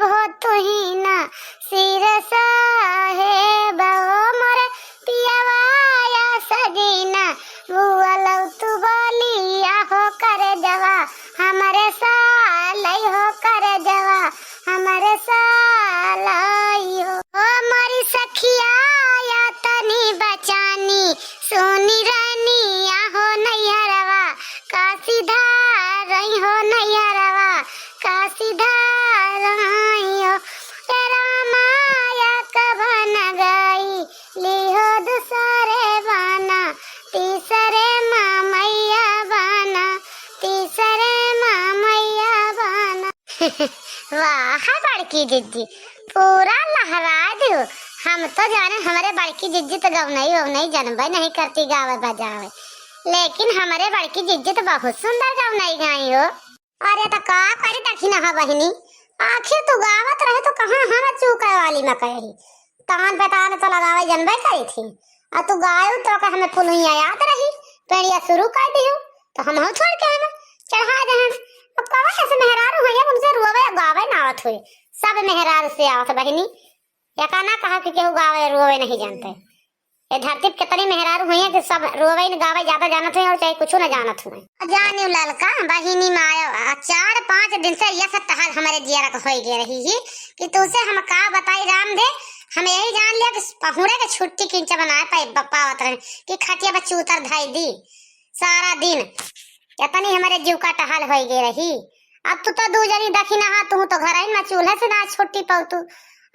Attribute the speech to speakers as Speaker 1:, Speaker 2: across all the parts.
Speaker 1: साहेब हो तुही ना सिर साहेब हो मोरे पियवाया सजीना बुअलौ तू बोलिया हो कर जवा हमारे सालई हो कर जवा हमारे सालई हो मोरी सखिया या तनी बचानी सोनी रानिया हो नैहरवा का सीधा रही हो नैहरवा का सीधा रही हो रामाया कभन गई लिहो दूसरे बना तीसरे मैया बना तीसरे मैया बना वाह बड़की दीदी पूरा लहरा दो। हम तो जाने हमारे बड़की जिज्जी तो गवनई जनबे नहीं करती गावे बजावे, लेकिन हमारे बड़की जिज्जी तो बहुत सुंदर गवनई गाई हो। अरे तो का करी देखी ना बहनी, आखिर तू गावत रहे तो कहाँ हम चूका वाली में कही कान बेतान तो लगावे जनबे करी थी, और तू गायू तो हमें फुलुइया याद रही पेड़िया शुरू कर दियो तो हम हो छोड़ के हमें चढ़ा दे। अब कवा ऐसे मेहरारू है उनसे रोवे गावे ना आवत हुए, सब मेहरारू से आवत बहनी या ना कहा कि केहू गावे रोवे नहीं जानते। ये धरती पे कितनी मेहरारू हुई है कि सब रोवे न गावे ज्यादा जानत हुए और चाहे कुछ ना जानत हुए। जानियो ललका बहिनी मायो 4-5 दिन से यह सब तहाल हमारे जियारा को होई गे रही है कि तुझसे हम का बताई राम दे। हम यही जान लिया कि पहुड़े के छुट्टी किंचा बनाए पाई पावत रहे कि खटिया बच्ची उतर धाई दी सारा दिन इतनी हमारे जीव का टहाल होई गे रही। अब तू तो दू जनी देखी ना तू तो घर में चूल्हे से ना छुट्टी पाऊ तू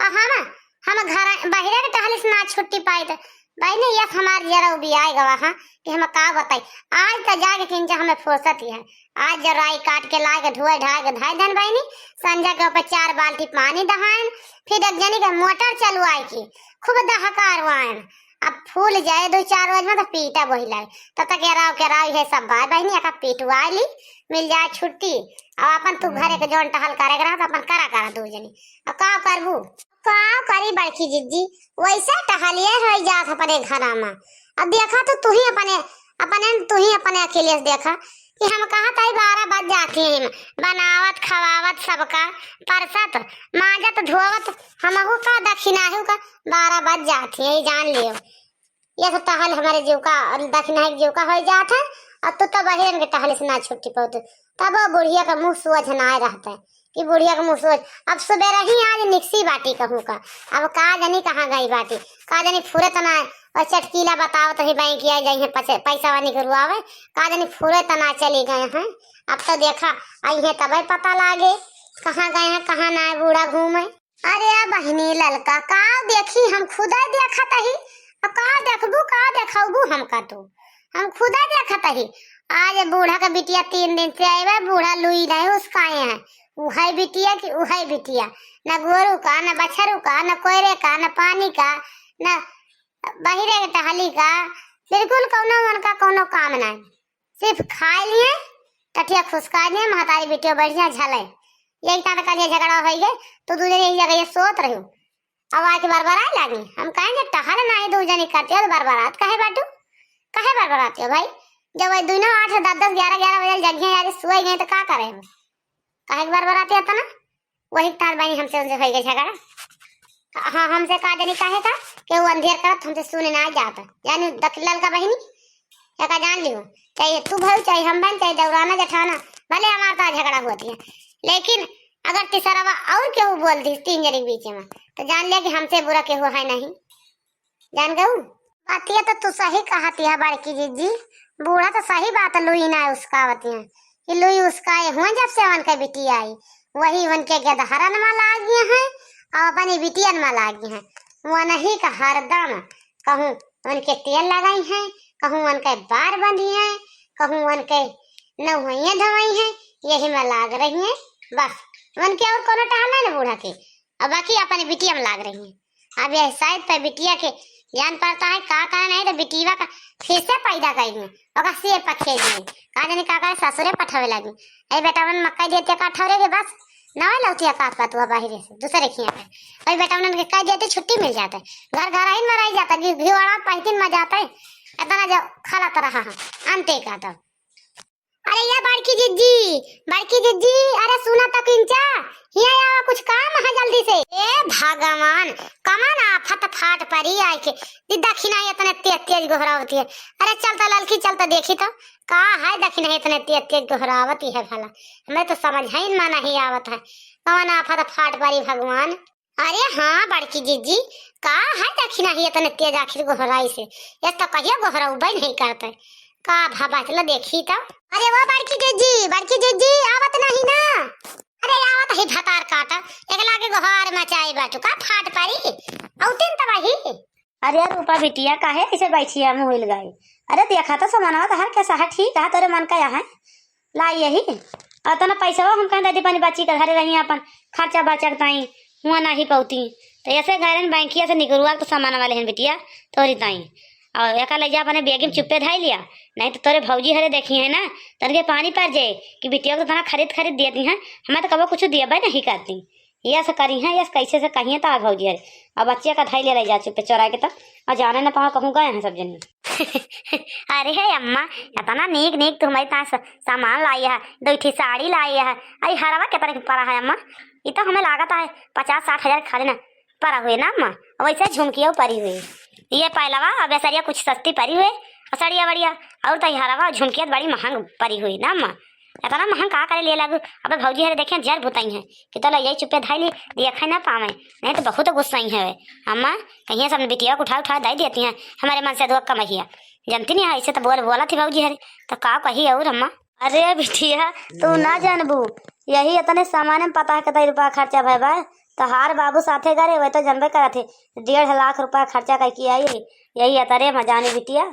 Speaker 1: हम घर बाहर के टहल से ना छुट्टी पाई तो बहनी ये हमार जरा भी आए गवा कि हम का बताई। आज तो जाके किंचा हमें फुर्सत ही है, आज जराई काट के ला के धोए ढाई के धाई धन बहनी संजा के ऊपर 4 बाल्टी पानी दहान फिर एक जनी के मोटर चलवाई की खूब दहकारवाएन। अब फूल जाए 2-4 रोज में तो पीटा वही लाए तब तक केराव है सब भाई बहनी का पीटवा ली मिल जाए छुट्टी। अब अपन तू घरे के जोन टहल करे तो अपन करा दू जनी अब का करबू का करी बड़की जिज्जी वैसे टहलिए हो जात अपने घर में। अब देखा तो तू ही अपने अकेले देखा कि हम कहा था 12 बज जाते हैं बनावत खवावत सबका परसत माजत धोवत हमहू का दक्षिणाहू का 12 बज जाते हैं जान लियो। ये तो टहल हमारे जीव का और दक्षिणा जीव का हो जात है और तू तो बहन के टहल से ना छुट्टी पाऊ तब वो बुढ़िया का मुँह सूझ ना रहता है कि बुढ़िया का मुँह सोच। अब सुबह ही आज निक्सी बाटी कहूँ का अब का जनी कहाँ गई बाटी का जनी फुरे तना और चटकीला बताओ तो ही बैंक आ गई है पैसा वानी करवावे का जनी फुरे तना चली गए हैं। अब तो देखा आई है तब पता लागे कहाँ गए हैं कहाँ ना बूढ़ा घूमे। अरे बहनी ललका का देखी हम खुदा देखा तही का देखबू का देखाबू हमका तो हम खुदा देखा तही। आज बूढ़ा का बिटिया 3 दिन से आए बूढ़ा लुई नहीं उसका है उहाई बिटिया की उहाई बिटिया न गोरू का न बछरू का न कोयरे का न पानी का न बहिरे के टहली का बिल्कुल कोनो काम नहीं सिर्फ खाए लिए टटिया खुशका लिए महतारी बिटिया बढ़िया झले यही का झगड़ा हो गए तो दूसरे यही जगह सोत रही अब आके बरबराए लगी। हम कहेंगे टहल नहीं दू जनी करते हो बरबरात कहे बाटू कहे बरबराते हो भाई जब वही दोनों 8, 10, 11 बजे जगह यार सोए गए तो क्या करे हम कहे बरबराते आता ना वही तार बनी हमसे उनसे हो गए झगड़ा। हाँ हमसे का जनी कहे का कि वो अंधेर करत हमसे सुने ना जाता यानी दखलल का बहनी या का जान लियो चाहे तू भाई चाहे हम बहन चाहे दौराना जठाना भले हमारा तो झगड़ा होती है लेकिन अगर तीसरा और केहू बोल दी 3 जने के बीच में तो जान लिया कि हमसे बुरा केहू है नहीं जान गऊ बातिया तो तू सही कहती है बड़की जिज्जी बूढ़ा तो सही बात लुई ना उसका बतिया कि लुई उसका हुआ जब से वन का बिटी आई वही उनके गदहरन में लागी है और अपनी बिटियन में लागी है वो नहीं का हरदम कहूँ उनके तेल लगाई है कहूँ उनके बार बंधी है कहूँ उनके नहुइया धवाई है यही में लाग रही है बस उनके और कोनो टहल ना बूढ़ा के अब बाकी अपनी बिटिया में लाग रही है। अब यह शायद पर बिटिया के ज्ञान पड़ता है का कारण है तो बिटिया का फिर से पैदा करेंगे और सिर पखे का जानी का ससुरे पठावे लगी अरे बेटा मन मक्का देते का ठहरे के बस नवा लौटिया काट पातुआ बाहर से दूसरे खिया पे अरे बेटा उन्होंने कह देते छुट्टी मिल जाता है घर ही मराई जाता है घिवाड़ा 5 दिन में जाता है इतना जो खाला तरह अंते का तो। अरे या बड़की जिज्जी अरे सुना तो किंचा हिया कुछ काम है भगवान कमान आफत फाट परी आए के दक्षिणा इतने तेज तेज गोहरावती है। अरे चलता ललकी चलता देखी तो का है दक्षिणा इतने तेज तेज गोहरावती है भला, हमें तो समझ ही में नहीं आवत है कमान आफत फाट परी भगवान। अरे हाँ बड़की जीजी का है दक्षिणा ही इतने तेज आखिर गोहराई से, ये तो कहिए गोहरा उबे नहीं करते का भाबा चलो देखी तो। अरे वो बड़की जीजी आवत नहीं ना। अरे आवत ही भतार काटा एक लागे गोहार मचाई बाटू का फाट परी औतिन तबाही।
Speaker 2: अरे रूपा बिटिया काहे ऐसे बैठी है मुँह हिल गई। अरे देखा तो सामान तो हर कैसा है ठीक है तेरे मन का यहाँ लाई यही और तो ना पैसा हम कहीं दादी पानी बची कर घरे रही अपन खर्चा बचा ताई हुआ नहीं पौती तो ऐसे गए बैंकिया से निकलुआ तो सामान वाले हैं बिटिया तोरी ताई और एक ले जा अपने बेग में चुप्पे धाई लिया नहीं तो तोरे भौजी हरे देखी है ना तनके पानी पड़ जाए कि बिटिया को तो खरीद देती हैं हमें तो कभी कुछ दिया भाई नहीं करती ये से करी है यस कैसे से कही तो भौजी हरे और बच्चे का धाई ले जा चुप्पे चोरा के तो और जाने न पाओ कहूँ गए हैं सब जने।
Speaker 1: अरे है अम्मा इतना नीक नीक तुम्हारी पास सामान लाई है, दो ठी साड़ी लाई है। अरे हरवा कितना पड़ा है अम्मा, ये तो हमें लागत है 50-60 हजार खाली ना पड़ा हुए ना अम्मा, वैसे झुमकिया पड़ी हुई ये पहलवा और बेसरिया कुछ सस्ती पड़ी हुई और सड़िया बढ़िया और तो हरवा झुमकिया बड़ी महंग पड़ी हुई ना अम्मा, इतना महंग कहा करे ले लागू। अब भौजी हरे देखे जर भुताई है कि तो यही चुप्पे धाई ली देखा ना पावे नहीं तो बहुत गुस्सा ही है अम्मा कहीं सब बिटिया को उठा दे देती हैं हमारे मन से दो कमहिया जानती नहीं है ऐसे तो बोला थी भौजी हरे तो का कही और अम्मा।
Speaker 2: अरे बिटिया तू ना जानबू यही इतने सामान में पता है कितना रुपया खर्चा भाई भाई तो हार बाबू साथे गए वही तो जनबे करा थे 1.5 लाख रुपया खर्चा कर किया यही अतरे मजाने बिटिया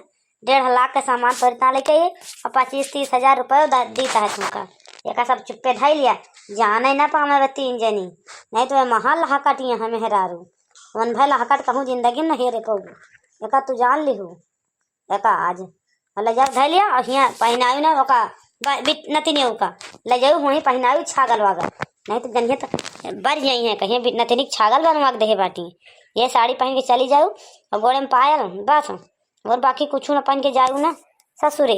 Speaker 2: 1.5 लाख का सामान तोड़ता लेके और 25-30 हजार रुपये देता है तुमका एक सब चुप्पे धाई लिया जाने ना पावे 3 जनी नहीं तो महा लहा काटिए हमें हेरारू वन भाई लहा काट कहूँ जिंदगी में नहीं रे पाऊ एक तू जान लिहू एक आज ले जा धाई लिया और यहाँ पहनायु ना ओका नतिनी का ले जाऊ वहीं पहनायु छागल वागल नहीं तो जनिए तो बढ़ जाई है कहीं नतिनी छागल बनवा दे बाटी ये साड़ी पहन के चली जाऊ और गोड़े में पायल बस और बाकी कुछ न पहन के जाऊ ना ससुरे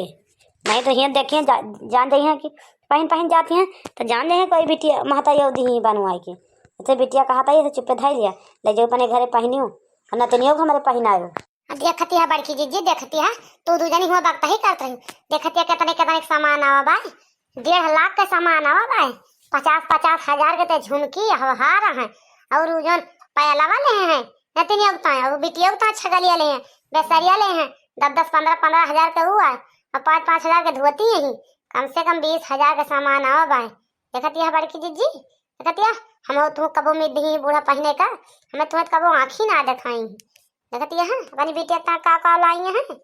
Speaker 2: नहीं तो यहाँ देखिए जान रही हैं कि पहन जाती हैं तो जान रहे हैं कोई बिटिया महता यौदी ही बनवाई के तो बिटिया कहा था ये चुप्पे धाई लिया ले जाओ अपने घरे पहनियो और नतनियों को हमारे पहनायो।
Speaker 1: देखती है बड़की जीजी देखती है तो दू जनी हुआ बात ही करते हैं देखती है कितने सामान आवा भाई 1.5 लाख का सामान आवा भाई 50-50 हजार के तो झुमकी हार हैं और जो पहला वाले हैं नतनिया बताए वो बिटिया बताए छगलिया ले हैं बेसरिया ले हैं 10-15 हजार का हुआ है और 5-5 हजार के धोती है ही कम से कम 20 हजार का सामान आवा भाई देखती है बड़की जीजी देखती है हम तुम कबो में दी बूढ़ा पहने का हमें तुम्हें कबो आँखी ना दिखाई देखती है अपनी बेटिया का लाई है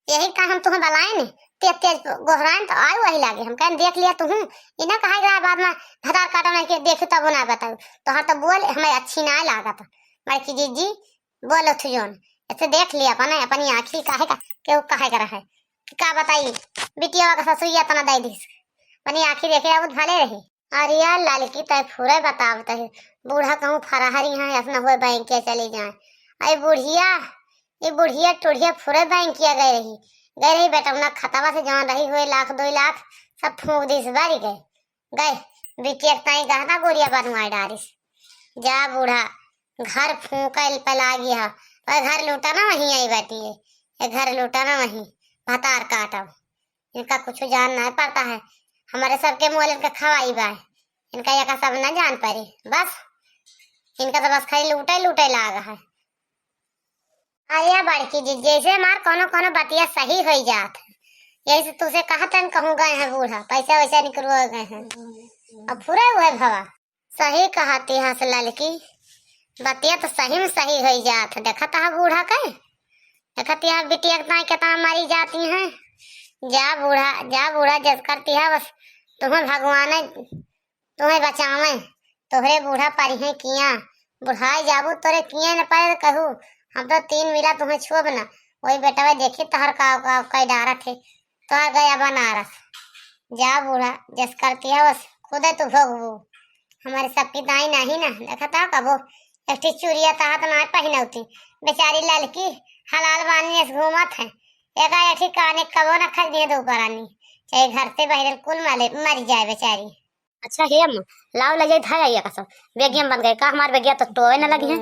Speaker 1: यही का हम तुम्हें बलाए ने तेज तेज गोहरान तो आयु वही लागे हम कहें देख लिया तुम इना कहा गया बाद में भतार काटो नहीं के देखो तब ना बताओ तो हाँ तो बोल हमें अच्छी ना लागत बड़की जीजी बोलो थी जोन ऐसे देख लिया अपनी आँखी काहे का क्यों काहे कर है का बताई बिटिया का ससुरिया तना दे दी अपनी आँखी देखे अब भले रही। अरे यार लड़की तय फूरे बतावत है बूढ़ा कहूँ फराहरी है अपना हुए बैंक के चली जाए अरे बुढ़िया टूढ़िया फुरे बैंक किया गई रही बेटा उन्हें खतवा से जहाँ रही हुए 1-2 लाख सब फूक दी बारी गए बिटिया ताई गहना गोरिया बनवाए डारिस जा बूढ़ा घर फूकल पला गया और घर लूटाना वहीं आई बैठी है घर लूटाना वहीं भतार काटो इनका कुछ जान नहीं पड़ता है हमारे सबके मोल इनका खवाई बाय इनका यका सब न जान पारे बस इनका तो बस खाली लूटे लागा है। अरे बड़की जी जैसे मार कोनो बतिया सही हो जात यही से तुझसे कहा तन कहूँ गए हैं बूढ़ा पैसा वैसा निकल गए हैं अब पूरा हुए भवा सही कहती है लड़की बतिया तो सही में सही हो जात देखा था बूढ़ा के देखती है बिटिया कितना मारी जाती हैं जा बूढ़ा जस करती है बस तुम्हें भगवान तुम्हें बचावे तोहरे बूढ़ा पारी है किया बुढ़ाई जाबू तोरे किए न पाए कहू हम तो 3 मिला तुम्हें छोब ना वही बेटा देखी तहर का डारा थे तो आ गया बनारस जा बूढ़ा जस करती है बस खुद तो भोगबू हमारे सबकी दाई नहीं ना देखा था कबो एक चूड़िया तहा तो ना पहनौती बेचारी लड़की हलाल बानी घूमत है एक काने कबो न खरीदी है दोपहरानी चाहे घर से बहर कुल मर जाए बेचारी।
Speaker 2: अच्छा हे अम्मा लाओ ले जाई था आइया का सब बेगिया में बन गए का हमार बेगिया तो टोए न लगी है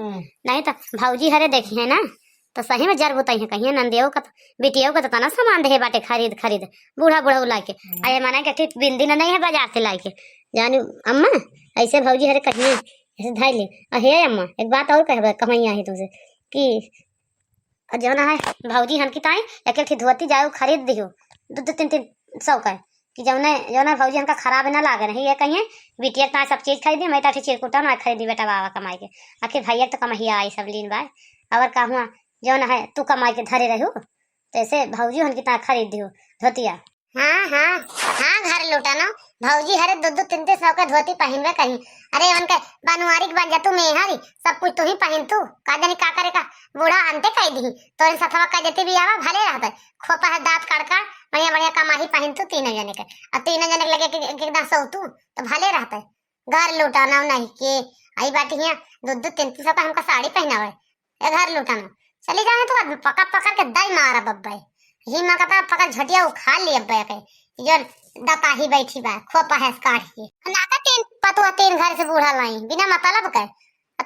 Speaker 2: नहीं तो भौजी हरे देखी है ना तो सही में जर बुताई है कहीं नंदियो का बिटियो का तो तना सामान दे बाटे खरीद खरीद बूढ़ा बूढ़ा ला के आए माना के ठीक बिंदी न नहीं है बाजार से ला के जानी अम्मा ऐसे भौजी हरे कहीं ऐसे धाई ले हे अम्मा एक बात और कहबे कमैया है तुमसे कि जो ना है भौजी हन की ताई एक एक धोती जाओ खरीद दियो दो तीन तीन सौ का कि जो ना भौजी हमका खराब ना लागे नहीं ये कहिए बिटिया ता सब चीज खरीदी मैं ताठी चिरकुटा ना खरीदी बेटा बाबा कमाई के आखिर भैया तो कमहिया आई सब लीन बाय और का हुआ जो ना है तू कमाई के धरे रहो तो ऐसे भौजी हन की ता खरीद दियो धोतिया
Speaker 1: हाँ हाँ हाँ घर लुटाना भौजी हरे दो दो तीन तीन सौ का धोती पहनवे कहीं अरे उनके बनवारी बन जा तू मेहरी सब कुछ तू ही पहन तू का जानी का करे का बूढ़ा अंते कह दी तो इन सथवा कह देती भी आवा भले रहता खोपा है दांत काट काट बढ़िया बढ़िया कमाही पहन तू तीन जने के और तीन जने के लगे एकदम सौ तू तो भले रहता घर लुटाना नहीं के आई बाटी है दो दो तीन तीन सौ का हमका साड़ी पहनावे ये घर लुटाना चली जाए तो पकड़ पकड़ के दाई मारा बब्बा ही माँ का पकड़ झटिया उखा लिया बैठे जो दता ही बैठी बा खोपा है काट के नाका तीन पतुआ तीन घर से बूढ़ा लाई बिना मतलब के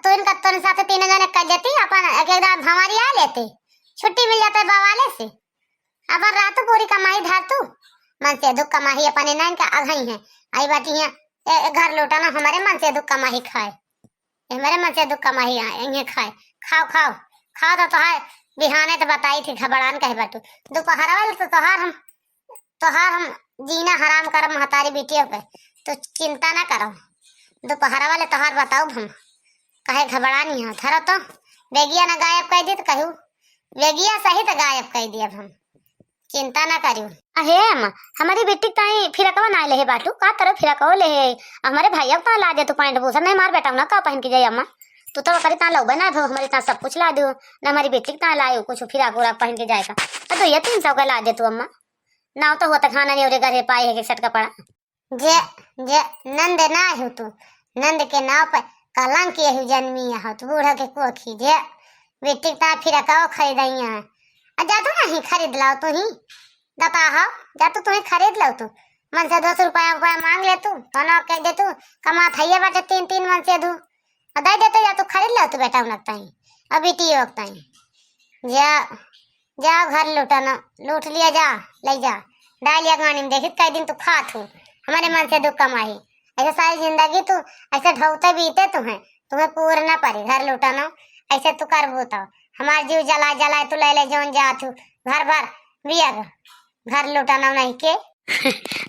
Speaker 1: तो इनका तो साथ तीन जने कर देती अपन एक एक भंवारी आ लेते छुट्टी मिल जाता है बवाले से अब रात पूरी कमाई धर तू मन से दुख कमाई अपने नैन का अघई है आई बाटी है घर लौटाना हमारे मन से दुख कमाई खाए हमारे मन से दुख कमाई आए खाए खाओ खाओ खाओ तो है बिहाने तो बताई थी घबरान कहे बाटू दोपहर वाले तो तोहार हम जीना हराम करम महतारी बेटियों पे तो चिंता ना करो दोपहर वाले तोहार बताओ हम कहे घबरानी है धरो तो बेगिया ना गायब कर दी तो कहू बेगिया सही तो गायब कर दिया हम चिंता ना करियो अहे अम्मा हमारी बेटी ताई फिरकवा ना ले बाटू का तरह फिरकवा ले हमारे भैया को ला दे तू पैंट बूसर नहीं मार बेटा ना का पहन के जाई अम्मा तू तो करी ता लौबे ना हमारे ता सब कुछ ला दो ना हमारी बेटी ता लायो कुछ फिरा पूरा पहन के जाएगा तो ये 300 का ला दे तू अम्मा ना तो होता खाना नहीं और घरे पाए है सट कपड़ा जे जे नंद ना हो तू नंद के नाव पे कलंक के हु जन्मी हो तू बूढ़ा के कोखी जे बेटी ता फिर का खरीदइया है जा तू नहीं खरीद लाओ तू ही दता हो जा तू ही खरीद लो तू मन से 200 रुपया मांग ले तू तो ना कह दे तू कमा थैया बाटे 3 मन से दू दे देते जा तू खरीद लो तू बेटा लगता है अभी टी लगता है जा जाओ घर लुटाना लूट लिया जा ले जा डालिया गानी में देखी कई दिन तू खा तू हमारे मन से दुख कमाई ऐसे सारी जिंदगी तू ऐसे ढोते बीते तुम्हें पूरा ना पड़े घर लुटाना ऐसे तू कर बोता हमार जीव जला जला तू ले जोन जा तू घर भर बिया घर लुटाना नहीं के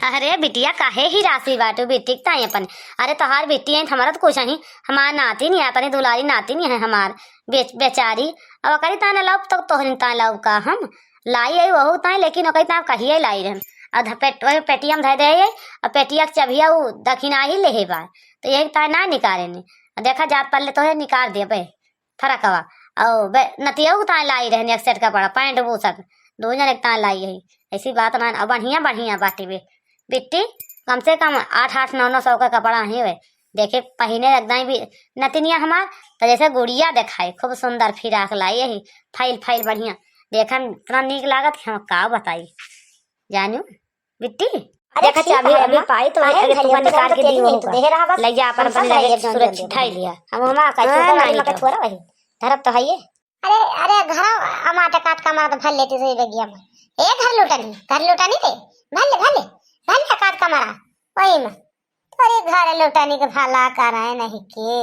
Speaker 1: अरे बिटिया काहे ही राशि बाटू बेटी ताई अपन अरे तोहार बेटी है हमारा तो कुछ नहीं हमार नाती नहीं अपनी दुलारी नाती नहीं है हमार बेचारी अब करी ताने लाओ तो तोहरी ता लाओ का हम लाई है वहू ताई लेकिन ओकरी ता कहिए लाई रहन और पेटियम धर दे और पेटिया के चबिया उ दक्षिणा ही ले बा तो यही ता ना निकाले ने देखा जात पल्ले तो निकाल दे बे फरकवा और नतिया ता लाई रहने एक सेट का पड़ा पैंट वो सब दो जन एक ता लाई है ऐसी बात ना बढ़िया बढ़िया बाटी बे बिट्टी कम से कम 8-9 का कपड़ा ही हुए देखे पहने एकदम भी नतनिया हमार तो जैसे गुड़िया दिखाए खूब सुंदर फिराक लाई है फाइल बढ़िया देखा इतना नीक लागत हम का बताई जानू बिट्टी देखा चाबी अभी पाई तो तुम निकाल के दी हो देह रहा बस ले जा अपन सुरक्षित ठाई लिया हम हमारा का छोरा वही धरब तो है ये अरे घर टमाटर काट का मार तो भल लेती सही बेगिया में घर लुटानी रे भले काट का मारा वही में अरे घर लुटानी के भला कर रहे नहीं के